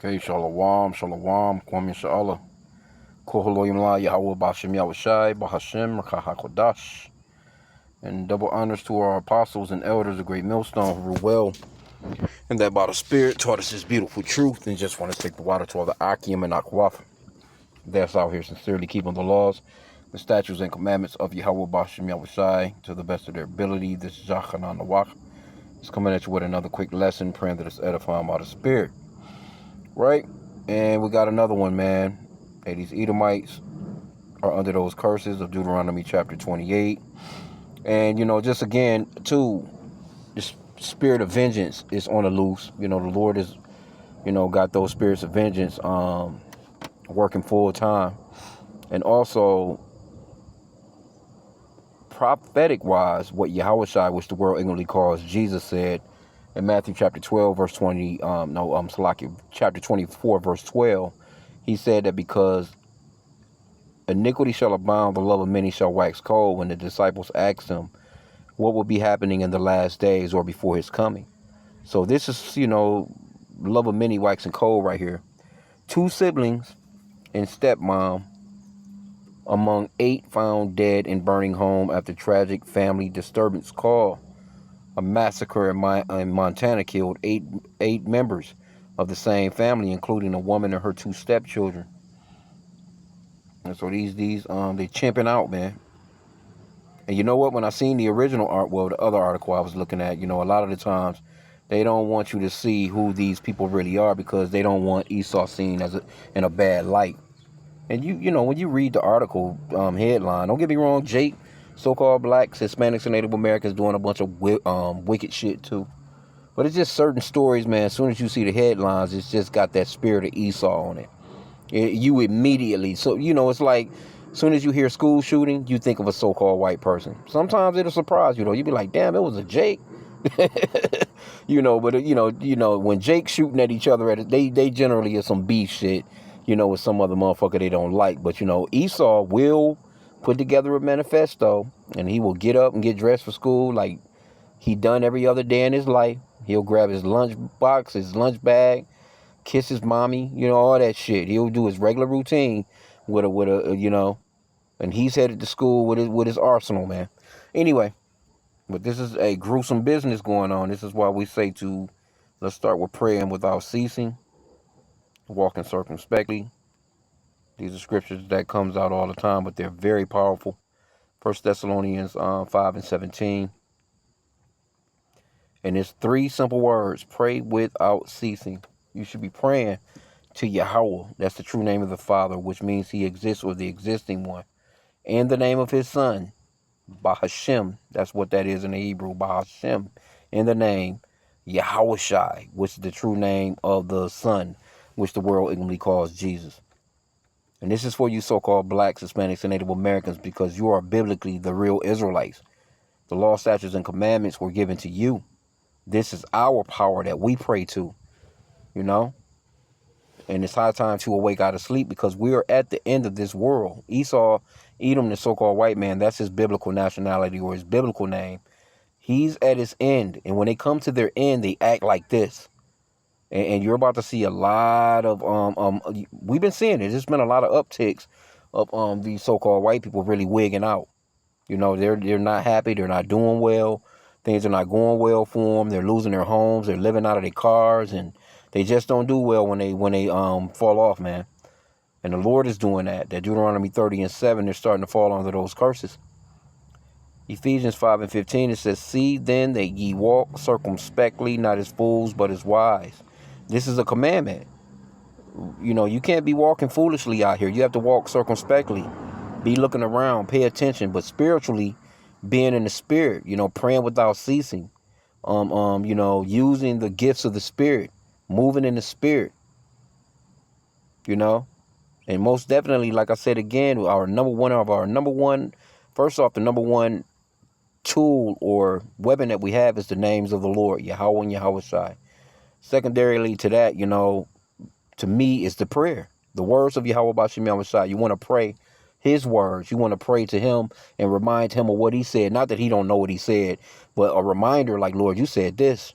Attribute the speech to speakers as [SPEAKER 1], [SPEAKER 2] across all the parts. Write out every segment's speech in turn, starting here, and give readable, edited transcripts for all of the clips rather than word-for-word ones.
[SPEAKER 1] Okay, Shalom, Shalom, Kwame Sha'Allah. Koholoyim La Yahweh Bashem Yahushai, Bahashem, Rakahakodash. And double honors to our apostles and elders, the great millstone, who rule well, and that by the Spirit taught us this beautiful truth, and just want to take the water to all the H.I.M and Akwaf. That's out here sincerely keeping the laws, the statutes, and commandments of Yahweh Bashem Yahushai to the best of their ability. This is Jachanan Nawak. It's coming at you with another quick lesson, praying that it's edifying by the Spirit. Right? And we got another one, man. Hey, these Edomites are under those curses of Deuteronomy chapter 28. And, just again, too, the spirit of vengeance is on the loose. The Lord is, got those spirits of vengeance working full time. And also, prophetic-wise, what Yahushua, which the world ignorantly calls Jesus, said in Matthew chapter 12, verse 20, chapter 24, verse 12, he said that because iniquity shall abound, the love of many shall wax cold. When the disciples asked him what would be happening in the last days or before his coming. So this is, love of many waxing cold right here. 2 siblings and stepmom among 8 found dead in burning home after tragic family disturbance call. A massacre in Montana killed eight members of the same family, including a woman and her 2 stepchildren. And so these they chimping out, man. And you know what? When I seen the original the other article I was looking at, a lot of the times they don't want you to see who these people really are because they don't want Esau seen in a bad light. And when you read the article headline, don't get me wrong, Jake, so-called blacks, Hispanics, and Native Americans doing a bunch of wicked shit too. But it's just certain stories, man. As soon as you see the headlines, it's just got that spirit of Esau on it. You immediately, so it's like, as soon as you hear school shooting, you think of a so-called white person. Sometimes it'll surprise you, though. You be like, damn, it was a Jake. But when Jake's shooting at each other, they generally are some beef shit, with some other motherfucker they don't like. But, Esau will put together a manifesto, and he will get up and get dressed for school like he done every other day in his life. He'll grab his lunch box, his lunch bag, kiss his mommy, all that shit. He'll do his regular routine with a and he's headed to school with his arsenal, man. Anyway, but this is a gruesome business going on. This is why we say let's start with praying without ceasing, walking circumspectly. These are scriptures that comes out all the time, but they're very powerful. 1 Thessalonians 5:17. And it's 3 simple words: pray without ceasing. You should be praying to Yahweh. That's the true name of the Father, which means he exists, or the existing one. And the name of his Son, Bahashem. That's what that is in the Hebrew, Bahashem. In the name, Yahushai, which is the true name of the Son, which the world ignorantly calls Jesus. And this is for you so-called blacks, Hispanics, and Native Americans, because you are biblically the real Israelites. The law, statutes, and commandments were given to you. This is our power that we pray to, And it's high time to awake out of sleep, because we are at the end of this world. Esau, Edom, the so-called white man, that's his biblical nationality or his biblical name. He's at his end. And when they come to their end, they act like this. And you're about to see a lot of, we've been seeing it. There's been a lot of upticks of these so-called white people really wigging out. They're not happy. They're not doing well. Things are not going well for them. They're losing their homes. They're living out of their cars, and they just don't do well when they fall off, man. And the Lord is doing that. That Deuteronomy 30:7, they're starting to fall under those curses. Ephesians 5:15, it says, see then that ye walk circumspectly, not as fools, but as wise. This is a commandment. You can't be walking foolishly out here. You have to walk circumspectly. Be looking around, pay attention, but spiritually, being in the spirit, praying without ceasing, using the gifts of the spirit, moving in the spirit, and most definitely, like I said again, the number one tool or weapon that we have is the names of the Lord, Yahweh and Yahushai. Secondarily to that, to me, is the prayer, the words of Yahweh Bashem Yahushai. You want to pray his words. You want to pray to him and remind him of what he said. Not that he don't know what he said, but a reminder like, Lord, you said this.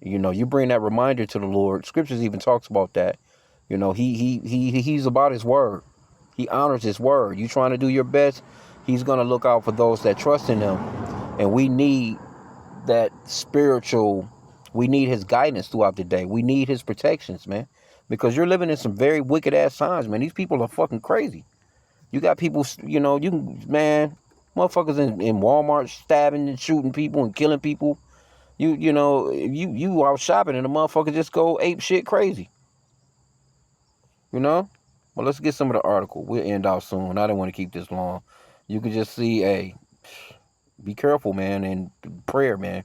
[SPEAKER 1] You bring that reminder to the Lord. Scriptures even talks about that. You know, he's about his word. He honors his word. You trying to do your best, he's going to look out for those that trust in him. And we need that spiritual, we need his guidance throughout the day. We need his protections, man. Because you're living in some very wicked ass times, man. These people are fucking crazy. You got people, you know, man, motherfuckers in Walmart stabbing and shooting people and killing people. You know, you out shopping and the motherfucker just go ape shit crazy. You know? Well, let's get some of the article. We'll end out soon. I didn't want to keep this long. You can just see, hey, be careful, man, and prayer, man.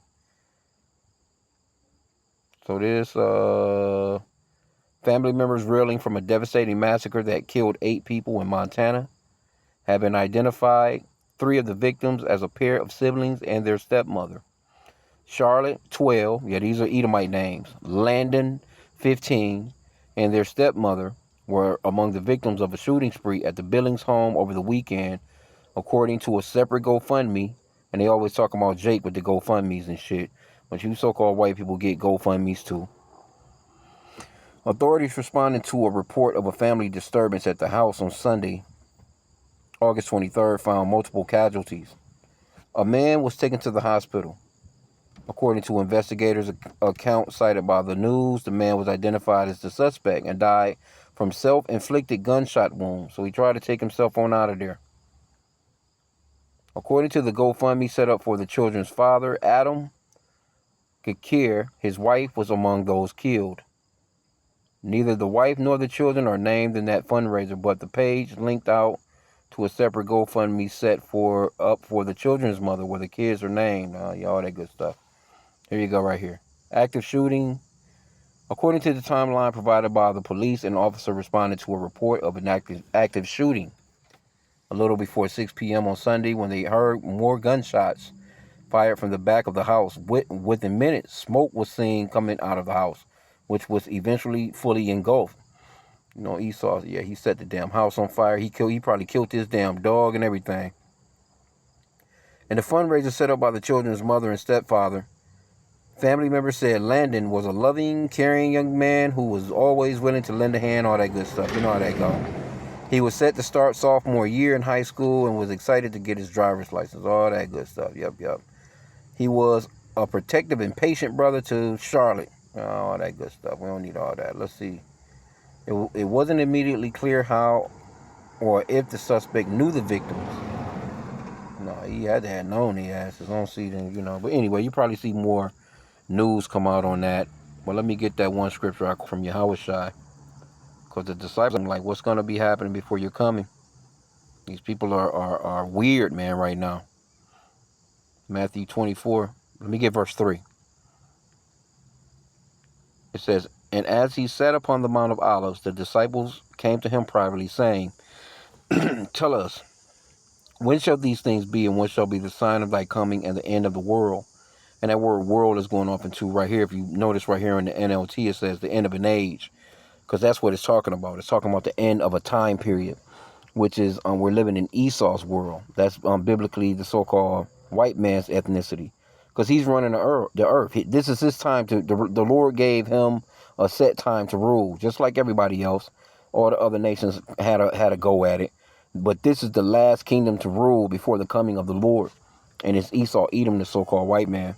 [SPEAKER 1] So this family members reeling from a devastating massacre that killed 8 people in Montana have been identified. 3 of the victims as a pair of siblings and their stepmother. Charlotte, 12, yeah, these are Edomite names. Landon, 15, and their stepmother were among the victims of a shooting spree at the Billings home over the weekend, according to a separate GoFundMe. And they always talk about Jake with the GoFundMes and shit. But you so-called white people get GoFundMes too. Authorities responding to a report of a family disturbance at the house on Sunday, August 23rd, found multiple casualties. A man was taken to the hospital. According to investigators' account cited by the news, the man was identified as the suspect and died from self-inflicted gunshot wounds. So he tried to take himself on out of there. According to the GoFundMe set up for the children's father, Adam Gakir, his wife was among those killed. Neither the wife nor the children are named in that fundraiser, but the page linked out to a separate GoFundMe set up for the children's mother, where the kids are named. All that good stuff. Here you go, right here. Active shooting. According to the timeline provided by the police, an officer responded to a report of an active shooting a little before 6 p.m. on Sunday when they heard more gunshots fired from the back of the house. Within minutes, smoke was seen coming out of the house, which was eventually fully engulfed. You know, Esau, yeah, he set the damn house on fire. He probably killed his damn dog and everything. And the fundraiser set up by the children's mother and stepfather, family members said Landon was a loving, caring young man who was always willing to lend a hand, all that good stuff. You know how that goes. He was set to start sophomore year in high school and was excited to get his driver's license, all that good stuff. Yep. He was a protective and patient brother to Charlotte, all that good stuff. We don't need all that. Let's see. It wasn't immediately clear how or if the suspect knew the victims. No, he had to have known the asses. I don't see them, you know. But anyway, you probably see more news come out on that. Well, let me get that one scripture from Yahushua. Because the disciples are like, what's going to be happening before you're coming? These people are weird, man, right now. Matthew 24. Let me get verse 3. It says, and as he sat upon the Mount of Olives, the disciples came to him privately, saying, tell us, when shall these things be, and when shall be the sign of thy coming and the end of the world? And that word world is going off into right here. If you notice right here in the NLT, it says the end of an age. Because that's what it's talking about. It's talking about the end of a time period, which is we're living in Esau's world. That's biblically the so-called white man's ethnicity. Because he's running the earth. This is his time the Lord gave him a set time to rule, just like everybody else. All the other nations had a go at it. But this is the last kingdom to rule before the coming of the Lord. And it's Esau, Edom, the so-called white man.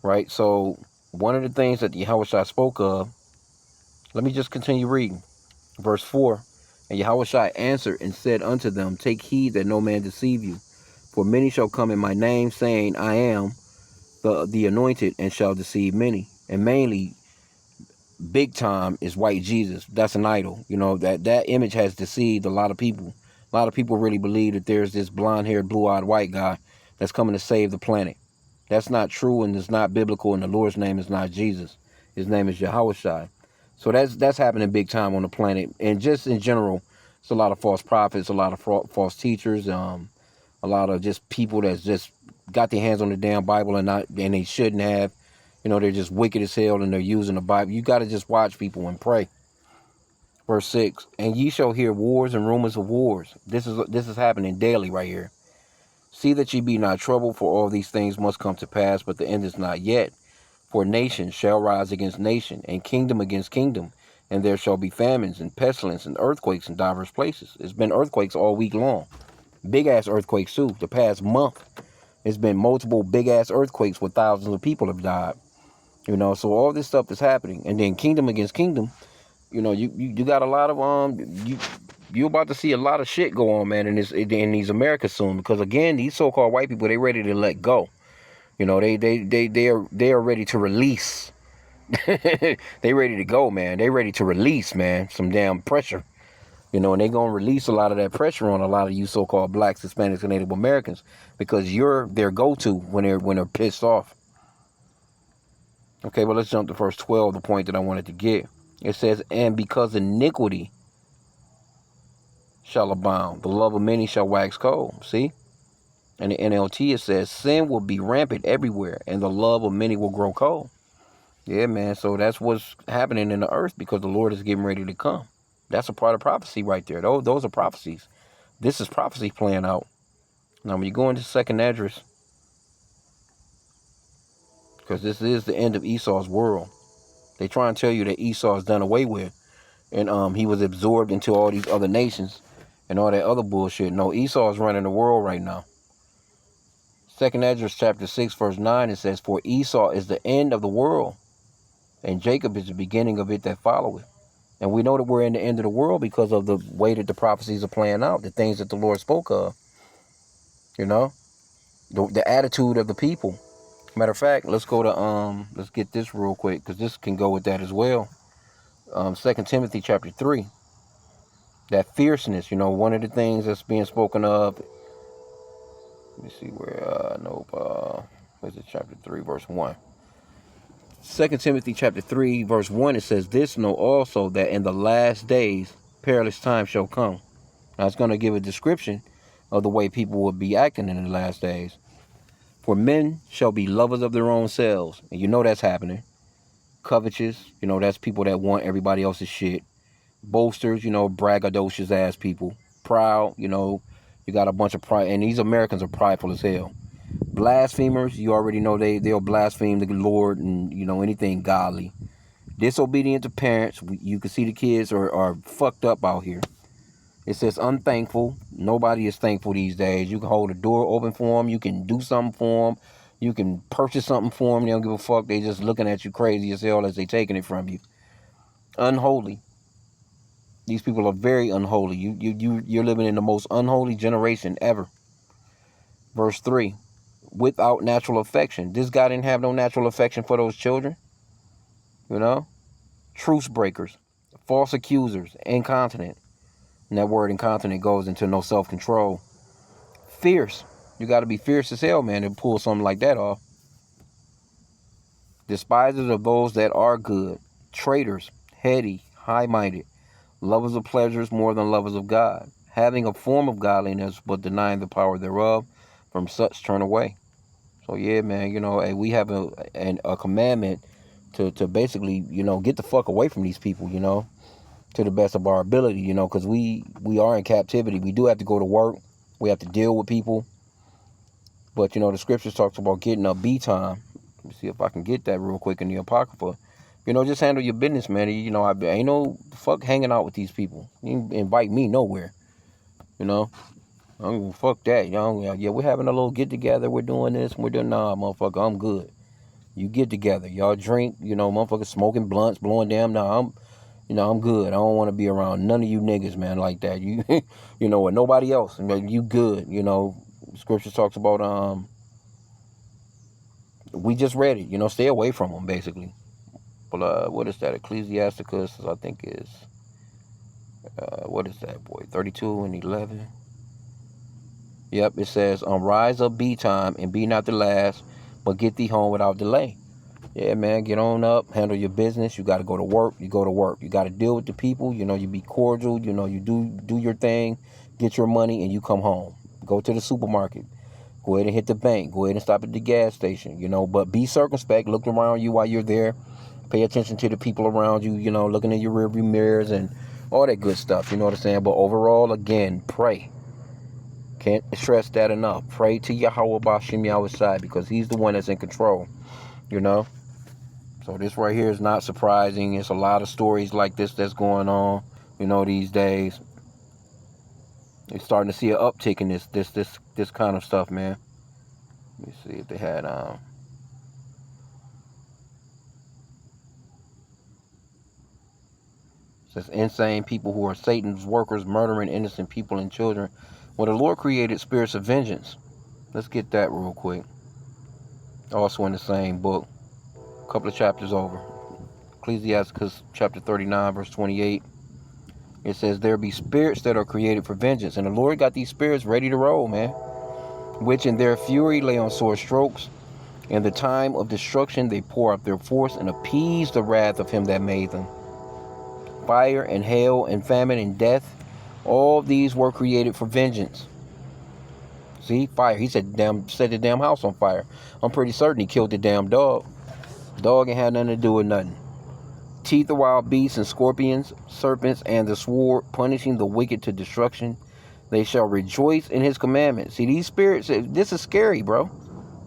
[SPEAKER 1] Right? So one of the things that Yahushua spoke of, let me just continue reading. Verse 4, and Yahushua answered and said unto them, take heed that no man deceive you. For many shall come in my name, saying, I am the anointed, and shall deceive many. And mainly, big time, is white Jesus. That's an idol. You know, that image has deceived a lot of people. A lot of people really believe that there's this blonde-haired, blue-eyed white guy that's coming to save the planet. That's not true, and it's not biblical, and the Lord's name is not Jesus. His name is Yahushua. So that's happening big time on the planet. And just in general, it's a lot of false prophets, a lot of false teachers, a lot of just people that's just got their hands on the damn Bible and they shouldn't have. You know, they're just wicked as hell and they're using the Bible. You got to just watch people and pray. Verse 6, and ye shall hear wars and rumors of wars. This is happening daily right here. See that ye be not troubled, for all these things must come to pass, but the end is not yet. For nation shall rise against nation, and kingdom against kingdom, And there shall be famines and pestilence and earthquakes in diverse places. It's been earthquakes all week long. Big ass earthquakes too. The past month, it's been multiple big ass earthquakes where thousands of people have died. So all this stuff is happening. And then kingdom against kingdom, you got a lot of you about to see a lot of shit go on, man, in these Americas soon, because again, these so-called white people, they ready to let go. They are ready to release. They ready to go, man. They ready to release, man, some damn pressure. And they gonna release a lot of that pressure on a lot of you so-called blacks, Hispanics, and Native Americans, because you're their go-to when they're pissed off. Okay, well, let's jump to verse 12, the point that I wanted to get. It says, and because iniquity shall abound, the love of many shall wax cold. See? In the NLT, it says, sin will be rampant everywhere, and the love of many will grow cold. Yeah, man, so that's what's happening in the earth, because the Lord is getting ready to come. That's a part of prophecy right there. Those are prophecies. This is prophecy playing out. Now, when you go into second address, because this is the end of Esau's world, they try and tell you that Esau is done away with, and he was absorbed into all these other nations and all that other bullshit. No, Esau is running the world right now. Second Esdras chapter 6 verse 9, it says, for Esau is the end of the world, and Jacob is the beginning of it that followeth. And we know that we're in the end of the world because of the way that the prophecies are playing out, the things that the Lord spoke of. The attitude of the people. Matter of fact, let's go to let's get this real quick, because this can go with that as well. 2 Timothy chapter 3. That fierceness, one of the things that's being spoken of. Let me see where where's it? Chapter 3 verse 1. 2 Timothy chapter 3 verse 1, it says, this know also, that in the last days perilous times shall come. Now it's going to give a description of the way people will be acting in the last days. For men shall be lovers of their own selves, and that's happening. Covetous, that's people that want everybody else's shit. Boasters, braggadocious ass people. Proud, you got a bunch of pride, and these Americans are prideful as hell. Blasphemers, you already know they'll blaspheme the Lord and anything godly. Disobedient to parents, you can see the kids are fucked up out here. It says unthankful. Nobody is thankful these days. You can hold a door open for them. You can do something for them. You can purchase something for them. They don't give a fuck. They just looking at you crazy as hell as they taking it from you. Unholy. These people are very unholy. You're living in the most unholy generation ever. Verse 3. Without natural affection. This guy didn't have no natural affection for those children. Truce breakers. False accusers. Incontinent. And that word incontinent goes into no self-control. Fierce. You got to be fierce as hell, man, to pull something like that off. Despisers of those that are good. Traitors. Heady. High-minded. Lovers of pleasures more than lovers of God. Having a form of godliness, but denying the power thereof. From such turn away. So yeah, man, hey, we have a commandment to basically, get the fuck away from these people, to the best of our ability, because we are in captivity. We do have to go to work. We have to deal with people. But, the scriptures talks about getting up B time. Let me see if I can get that real quick in the Apocrypha. Just handle your business, man. I ain't no fuck hanging out with these people. You invite me nowhere, I don't fuck that, Yeah, we're having a little get together. We're doing this. We're doing, nah, motherfucker, I'm good. You get together. Y'all drink, motherfucker smoking blunts, blowing down. Nah, I'm good. I don't want to be around none of you niggas, man, like that. You, or nobody else. You good, Scripture talks about, we just read it, stay away from them, basically. But, what is that? Ecclesiasticus, I think is, what is that, boy? 32 and 11. Yep, it says, rise up B time and be not the last, but get thee home without delay. Yeah, man, get on up, handle your business. You got to go to work. You go to work. You got to deal with the people. You be cordial. You do your thing, get your money, and you come home. Go to the supermarket. Go ahead and hit the bank. Go ahead and stop at the gas station, But be circumspect. Look around you while you're there. Pay attention to the people around you, looking in your rearview mirrors and all that good stuff. You know what I'm saying? But overall, again, pray. Can't stress that enough. Pray to Yahweh Bashim Yahweh, because he's the one that's in control, So this right here is not surprising. It's a lot of stories like this that's going on, these days. You're starting to see an uptick in this kind of stuff, man. Let me see if they had says insane people who are Satan's workers, murdering innocent people and children. Well, the Lord created spirits of vengeance. Let's get that real quick. Also in the same book, a couple of chapters over. Ecclesiastes chapter 39, verse 28. It says, there be spirits that are created for vengeance. And the Lord got these spirits ready to roll, man. Which in their fury lay on sore strokes. In the time of destruction they pour out their force and appease the wrath of him that made them. Fire and hail and famine and death, all these were created for vengeance. See, fire. He said set the damn house on fire. I'm pretty certain he killed the damn dog. Dog ain't had nothing to do with nothing. Teeth of wild beasts and scorpions, serpents, and the sword, punishing the wicked to destruction. They shall rejoice in his commandments. See, these spirits, this is scary, bro.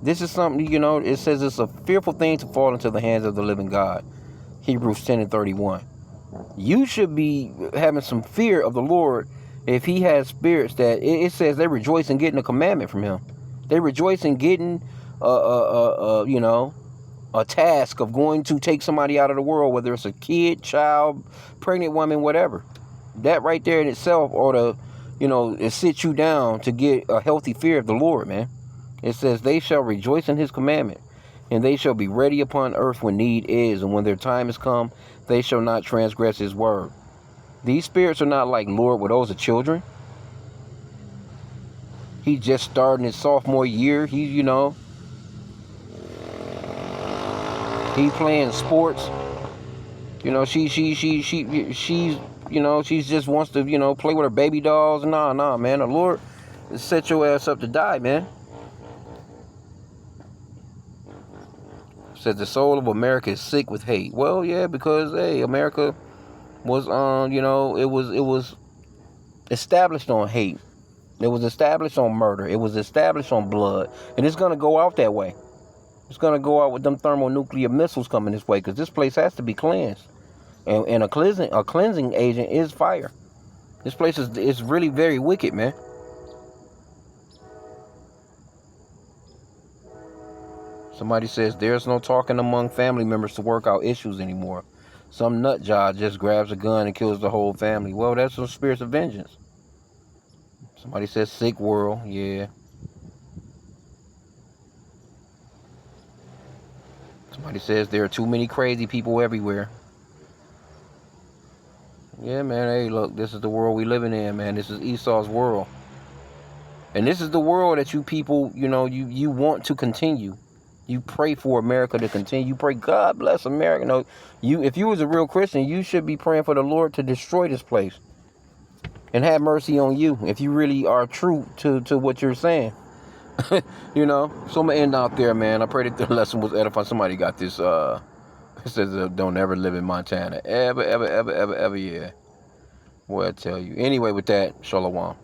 [SPEAKER 1] This is something, it says it's a fearful thing to fall into the hands of the living God. Hebrews 10 and 31. You should be having some fear of the Lord if he has spirits that, it says they rejoice in getting a commandment from him. They rejoice in getting, a task of going to take somebody out of the world, whether it's a kid, child, pregnant woman, whatever. That right there in itself ought to, it sit you down to get a healthy fear of the Lord, man. It says, they shall rejoice in his commandment, and they shall be ready upon earth when need is, and when their time is come, they shall not transgress his word. These spirits are not like, Lord, were those are children? He just started his sophomore year. He's, he playing sports. She's, she's just wants to, play with her baby dolls. Nah, man. The Lord set your ass up to die, man. Says the soul of America is sick with hate. Well, yeah, because hey, America was it was established on hate. It was established on murder. It was established on blood, and it's gonna go out that way. It's gonna go out with them thermonuclear missiles coming this way, because this place has to be cleansed, and a cleansing agent is fire. This place is really very wicked, man. Somebody says there's no talking among family members to work out issues anymore. Some nut job just grabs a gun and kills the whole family. Well, that's some spirits of vengeance. Somebody says sick world. Yeah. Somebody says there are too many crazy people everywhere. Yeah, man. Hey, look, this is the world we living in, man. This is Esau's world. And this is the world that you people, you want to continue. You pray for America to continue. You pray, God bless America. No, if you was a real Christian, you should be praying for the Lord to destroy this place and have mercy on you if you really are true to what you're saying. So I'm going to end out there, man. I pray that the lesson was edifying. Somebody got this, it says, don't ever live in Montana. Ever, yeah. Boy, I tell you. Anyway, with that, Shalom.